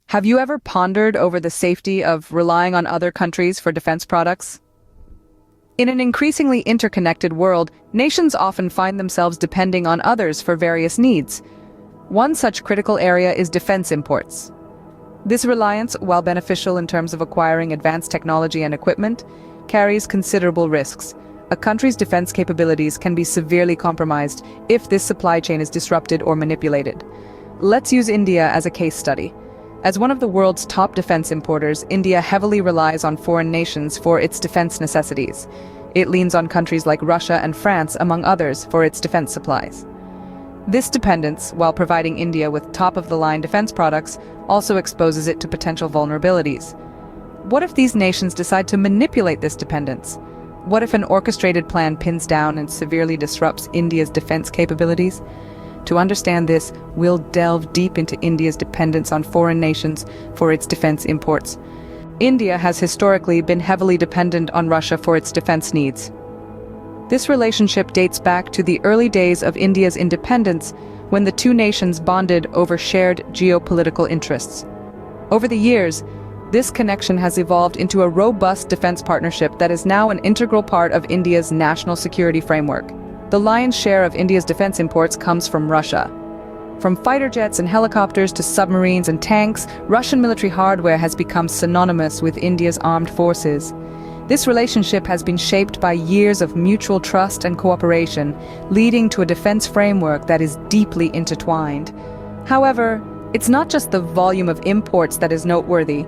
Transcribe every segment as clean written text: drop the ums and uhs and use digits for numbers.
Have you ever pondered over the safety of relying on other countries for defense products? In an increasingly interconnected world, nations often find themselves depending on others for various needs. One such critical area is defense imports. This reliance, while beneficial in terms of acquiring advanced technology and equipment, carries considerable risks. A country's defense capabilities can be severely compromised if this supply chain is disrupted or manipulated. Let's use India as a case study. As one of the world's top defense importers, India heavily relies on foreign nations for its defense necessities. It leans on countries like Russia and France, among others, for its defense supplies. This dependence, while providing India with top-of-the-line defense products, also exposes it to potential vulnerabilities. What if these nations decide to manipulate this dependence? What if an orchestrated plan pins down and severely disrupts India's defense capabilities? To understand this, we'll delve deep into India's dependence on foreign nations for its defense imports. India has historically been heavily dependent on Russia for its defense needs. This relationship dates back to the early days of India's independence, when the two nations bonded over shared geopolitical interests. Over the years, this connection has evolved into a robust defense partnership that is now an integral part of India's national security framework. The lion's share of India's defense imports comes from Russia. From fighter jets and helicopters to submarines and tanks, Russian military hardware has become synonymous with India's armed forces. This relationship has been shaped by years of mutual trust and cooperation, leading to a defense framework that is deeply intertwined. However, it's not just the volume of imports that is noteworthy.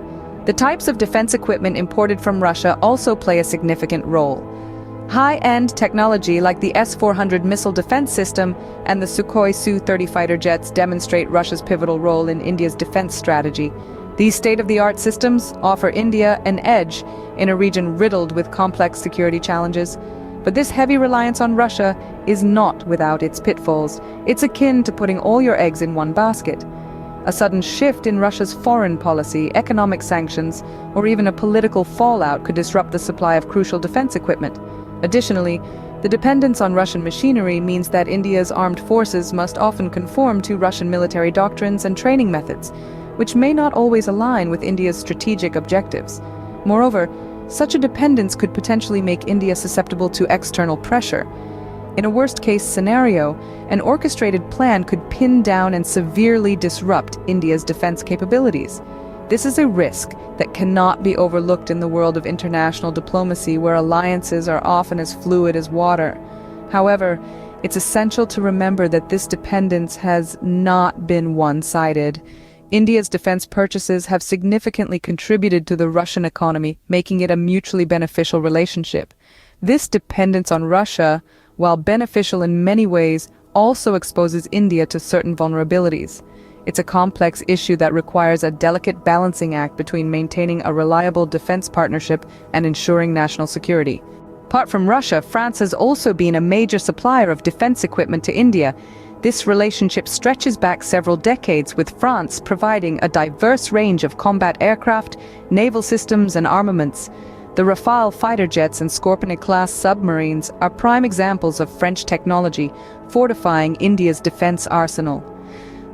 The types of defense equipment imported from Russia also play a significant role. High-end technology like the S-400 missile defense system and the Sukhoi Su-30 fighter jets demonstrate Russia's pivotal role in India's defense strategy. These state-of-the-art systems offer India an edge in a region riddled with complex security challenges. But this heavy reliance on Russia is not without its pitfalls. It's akin to putting all your eggs in one basket. A sudden shift in Russia's foreign policy, economic sanctions, or even a political fallout could disrupt the supply of crucial defense equipment. Additionally, the dependence on Russian machinery means that India's armed forces must often conform to Russian military doctrines and training methods, which may not always align with India's strategic objectives. Moreover, such a dependence could potentially make India susceptible to external pressure. In a worst-case scenario, an orchestrated plan could pin down and severely disrupt India's defense capabilities. This is a risk that cannot be overlooked in the world of international diplomacy, where alliances are often as fluid as water. However, it's essential to remember that this dependence has not been one-sided. India's defense purchases have significantly contributed to the Russian economy, making it a mutually beneficial relationship. This dependence on Russia, while beneficial in many ways, also exposes India to certain vulnerabilities. It's a complex issue that requires a delicate balancing act between maintaining a reliable defense partnership and ensuring national security. Apart from Russia, France has also been a major supplier of defense equipment to India. This relationship stretches back several decades, with France providing a diverse range of combat aircraft, naval systems, and armaments. The Rafale fighter jets and Scorpion-class submarines are prime examples of French technology, fortifying India's defense arsenal.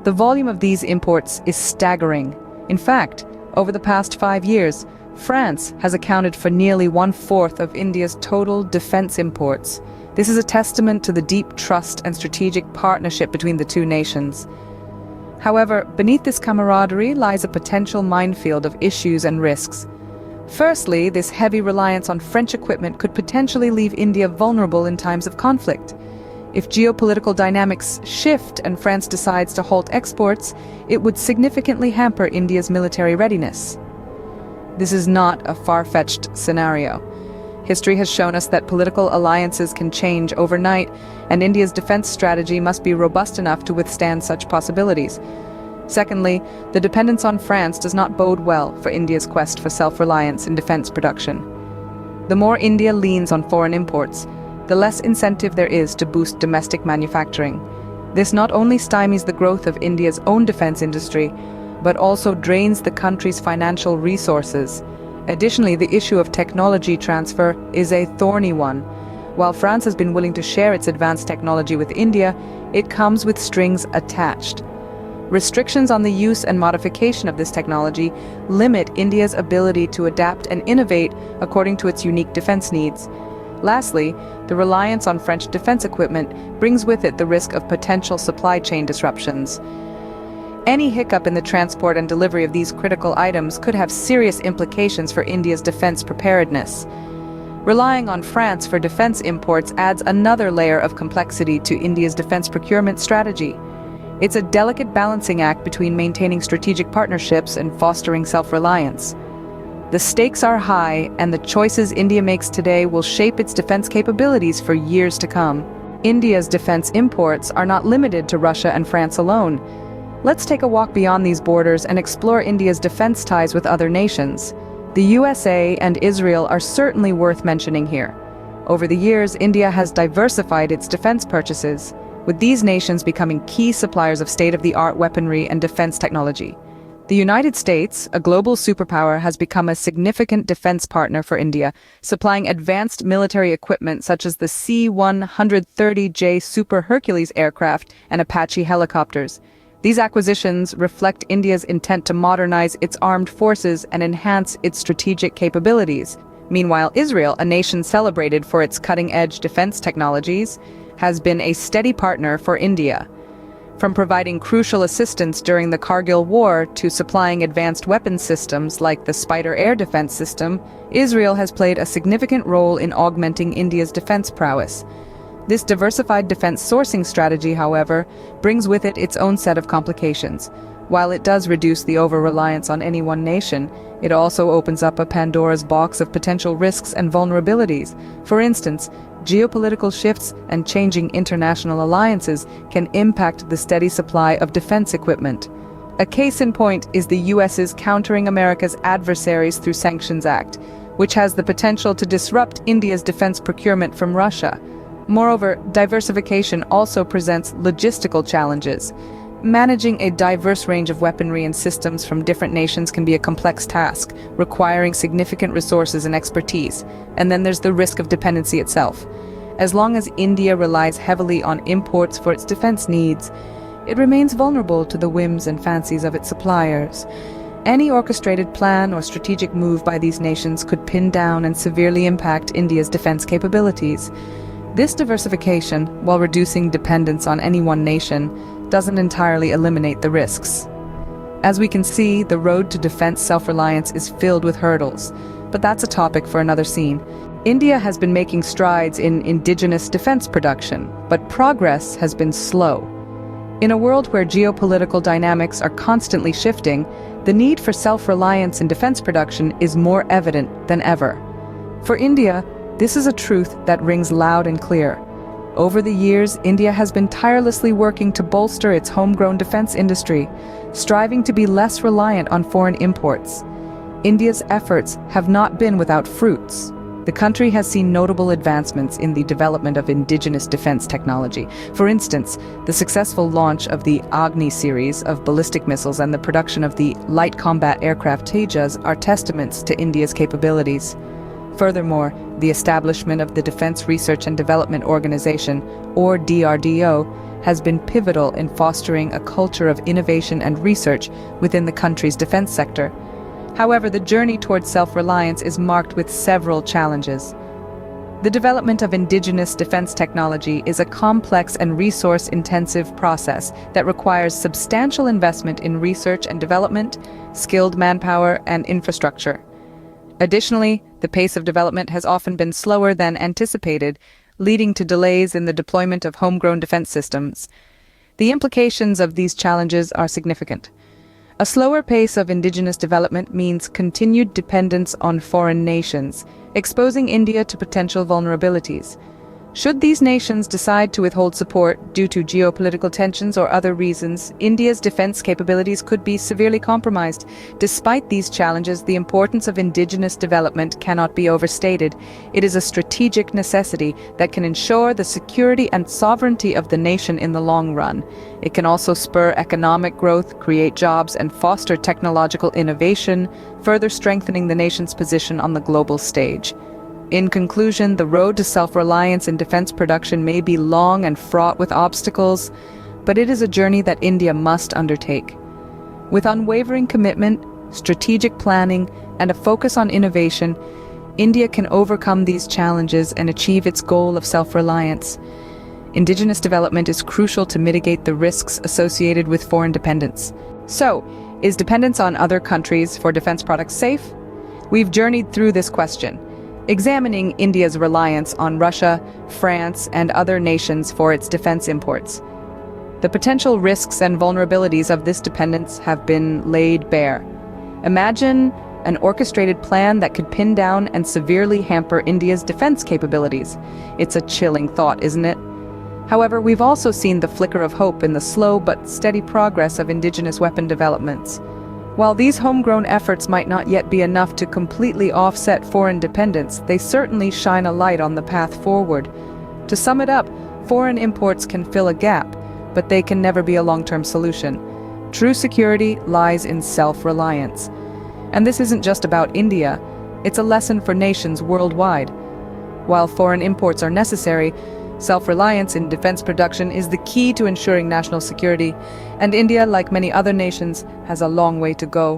The volume of these imports is staggering. In fact, over the past 5 years, France has accounted for nearly 1/4 of India's total defense imports. This is a testament to the deep trust and strategic partnership between the two nations. However, beneath this camaraderie lies a potential minefield of issues and risks. Firstly, this heavy reliance on French equipment could potentially leave India vulnerable in times of conflict. If geopolitical dynamics shift and France decides to halt exports, it would significantly hamper India's military readiness. This is not a far-fetched scenario. History has shown us that political alliances can change overnight, and India's defense strategy must be robust enough to withstand such possibilities. Secondly, the dependence on France does not bode well for India's quest for self-reliance in defense production. The more India leans on foreign imports, the less incentive there is to boost domestic manufacturing. This not only stymies the growth of India's own defense industry, but also drains the country's financial resources. Additionally, the issue of technology transfer is a thorny one. While France has been willing to share its advanced technology with India, it comes with strings attached. Restrictions on the use and modification of this technology limit India's ability to adapt and innovate according to its unique defense needs. Lastly, the reliance on French defense equipment brings with it the risk of potential supply chain disruptions. Any hiccup in the transport and delivery of these critical items could have serious implications for India's defense preparedness. Relying on France for defense imports adds another layer of complexity to India's defense procurement strategy. It's a delicate balancing act between maintaining strategic partnerships and fostering self-reliance. The stakes are high, and the choices India makes today will shape its defense capabilities for years to come. India's defense imports are not limited to Russia and France alone. Let's take a walk beyond these borders and explore India's defense ties with other nations. The USA and Israel are certainly worth mentioning here. Over the years, India has diversified its defense purchases, with these nations becoming key suppliers of state-of-the-art weaponry and defense technology. The United States, a global superpower, has become a significant defense partner for India, supplying advanced military equipment such as the C-130J Super Hercules aircraft and Apache helicopters. These acquisitions reflect India's intent to modernize its armed forces and enhance its strategic capabilities. Meanwhile, Israel, a nation celebrated for its cutting-edge defense technologies, has been a steady partner for India. From providing crucial assistance during the Kargil War to supplying advanced weapons systems like the Spider air defense system, Israel has played a significant role in augmenting India's defense prowess. This diversified defense sourcing strategy, however, brings with it its own set of complications. While it does reduce the over-reliance on any one nation, it also opens up a Pandora's box of potential risks and vulnerabilities. For instance, geopolitical shifts and changing international alliances can impact the steady supply of defense equipment. A case in point is the US's Countering America's Adversaries Through Sanctions Act, which has the potential to disrupt India's defense procurement from Russia. Moreover, diversification also presents logistical challenges. Managing a diverse range of weaponry and systems from different nations can be a complex task, requiring significant resources and expertise. And then there's the risk of dependency itself. As long as India relies heavily on imports for its defense needs, it remains vulnerable to the whims and fancies of its suppliers. Any orchestrated plan or strategic move by these nations could pin down and severely impact India's defense capabilities. This diversification, while reducing dependence on any one nation, doesn't entirely eliminate the risks. As we can see, the road to defense self-reliance is filled with hurdles, but that's a topic for another scene. India has been making strides in indigenous defense production, but progress has been slow. In a world where geopolitical dynamics are constantly shifting, the need for self-reliance in defense production is more evident than ever. For India, this is a truth that rings loud and clear. Over the years, India has been tirelessly working to bolster its homegrown defense industry, striving to be less reliant on foreign imports. India's efforts have not been without fruits. The country has seen notable advancements in the development of indigenous defense technology. For instance, the successful launch of the Agni series of ballistic missiles and the production of the light combat aircraft Tejas are testaments to India's capabilities. Furthermore, the establishment of the Defense Research and Development Organization, or DRDO, has been pivotal in fostering a culture of innovation and research within the country's defense sector. However, the journey towards self-reliance is marked with several challenges. The development of indigenous defense technology is a complex and resource-intensive process that requires substantial investment in research and development, skilled manpower, and infrastructure. Additionally, the pace of development has often been slower than anticipated, leading to delays in the deployment of homegrown defense systems. The implications of these challenges are significant. A slower pace of indigenous development means continued dependence on foreign nations, exposing India to potential vulnerabilities. Should these nations decide to withhold support due to geopolitical tensions or other reasons, India's defense capabilities could be severely compromised. Despite these challenges, the importance of indigenous development cannot be overstated. It is a strategic necessity that can ensure the security and sovereignty of the nation in the long run. It can also spur economic growth, create jobs, and foster technological innovation, further strengthening the nation's position on the global stage. In conclusion, the road to self-reliance in defense production may be long and fraught with obstacles, but it is a journey that India must undertake. With unwavering commitment, strategic planning, and a focus on innovation, India can overcome these challenges and achieve its goal of self-reliance. Indigenous development is crucial to mitigate the risks associated with foreign dependence. So, is dependence on other countries for defense products safe? We've journeyed through this question, examining India's reliance on Russia, France, and other nations for its defense imports. The potential risks and vulnerabilities of this dependence have been laid bare. Imagine an orchestrated plan that could pin down and severely hamper India's defense capabilities. It's a chilling thought, isn't it? However, we've also seen the flicker of hope in the slow but steady progress of indigenous weapon developments. While these homegrown efforts might not yet be enough to completely offset foreign dependence, they certainly shine a light on the path forward. To sum it up, foreign imports can fill a gap, but they can never be a long-term solution. True security lies in self-reliance. And this isn't just about India, it's a lesson for nations worldwide. While foreign imports are necessary, self-reliance in defense production is the key to ensuring national security, and India, like many other nations, has a long way to go.